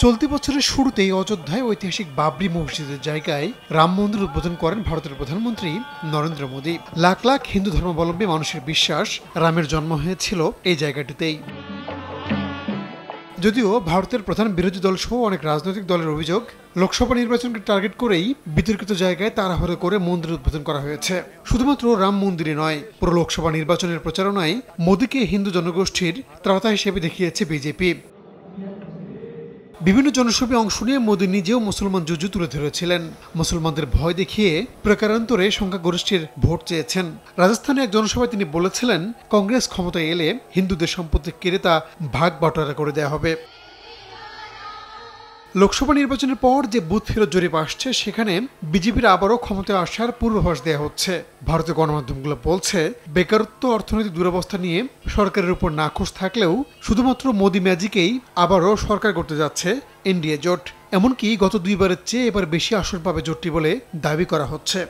চলতি বছরের শুরুতেই অযোধ্যায় ঐতিহাসিক বাবরি মসজিদের জায়গায় রাম মন্দির উদ্বোধন করেন ভারতের প্রধানমন্ত্রী নরেন্দ্র মোদী। লাখ লাখ হিন্দু ধর্মাবলম্বী মানুষের বিশ্বাস, রামের জন্ম হয়েছিল এই জায়গাটিতেই। যদিও ভারতের প্রধান বিরোধী দল সহ অনেক রাজনৈতিক দলের অভিযোগ, লোকসভা নির্বাচনকে টার্গেট করেই বিতর্কিত জায়গায় তাড়াহুড়ো করে মন্দির উদ্বোধন করা হয়েছে। শুধুমাত্র রাম মন্দিরে নয়, পুরো লোকসভা নির্বাচনের প্রচারণায় মোদীকে হিন্দু জনগোষ্ঠীর ত্রাতা হিসেবে দেখিয়েছে বিজেপি। বিভিন্ন জনসভায় অংশ নিয়ে মোদী নিজেও মুসলমান জুজু তুলে ধরেছিলেন। মুসলমানদের ভয় দেখিয়ে প্রকারান্তরে সংখ্যাগরিষ্ঠের ভোট চেয়েছেন। রাজস্থানে এক জনসভায় তিনি বলেছিলেন, কংগ্রেস ক্ষমতায় এলে হিন্দুদের সম্পত্তি কেড়ে তা ভাগ বাটোয়ারা করে দেওয়া হবে। লোকসভা নির্বাচনের পর যে বুথ ফেরত জরিপ আসছে, সেখানে বিজেপির আবারও ক্ষমতায় আসার পূর্বাভাস দেওয়া হচ্ছে। ভারতীয় গণমাধ্যমগুলো বলছে, বেকারত্ব, অর্থনৈতিক দুরবস্থা নিয়ে সরকারের উপর নাখোশ থাকলেও শুধুমাত্র মোদি ম্যাজিকেই আবারও সরকার করতে যাচ্ছে এনডিএ জোট। এমনকি গত দুইবারের চেয়ে এবার বেশি আসন পাবে জোটটি বলে দাবি করা হচ্ছে।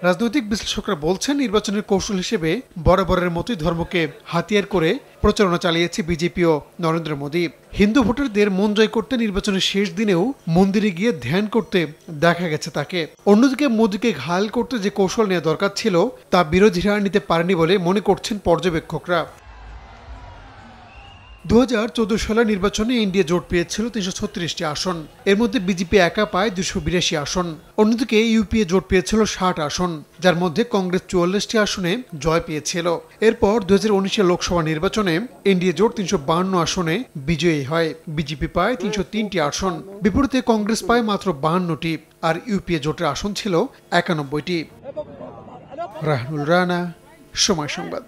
রাজনৈতিক বিশ্লেষকরা বলছেন, নির্বাচনের কৌশল হিসেবে বরাবরের মতোই ধর্মকে হাতিয়ার করে প্রচারণা চালিয়েছে বিজেপি ও নরেন্দ্র মোদী। হিন্দু ভোটারদের মন জয় করতে নির্বাচনের শেষ দিনেও মন্দিরে গিয়ে ধ্যান করতে দেখা গেছে তাকে। অন্যদিকে মোদীকে ঘায়াল করতে যে কৌশল নেওয়া দরকার ছিল, তা বিরোধীরা নিতে পারেনি বলে মনে করছেন পর্যবেক্ষকরা। 2014 সালের নির্বাচনে এনডিএ জোট পেয়েছিল 336টি আসন। এর মধ্যে বিজেপি একা পায় 282 আসন। অন্যদিকে ইউপিএ জোট পেয়েছিল 60 আসন, যার মধ্যে কংগ্রেস 44টি আসনে জয় পেয়েছিল। এরপর 2019 লোকসভা নির্বাচনে এনডিএ জোট 352 আসনে বিজয়ী হয়। বিজেপি পায় 303টি আসন, বিপরীতে কংগ্রেস পায় মাত্র 52টি, আর ইউপিএ জোটের আসন ছিল 91টি। রাহুল রানা, সময় সংবাদ।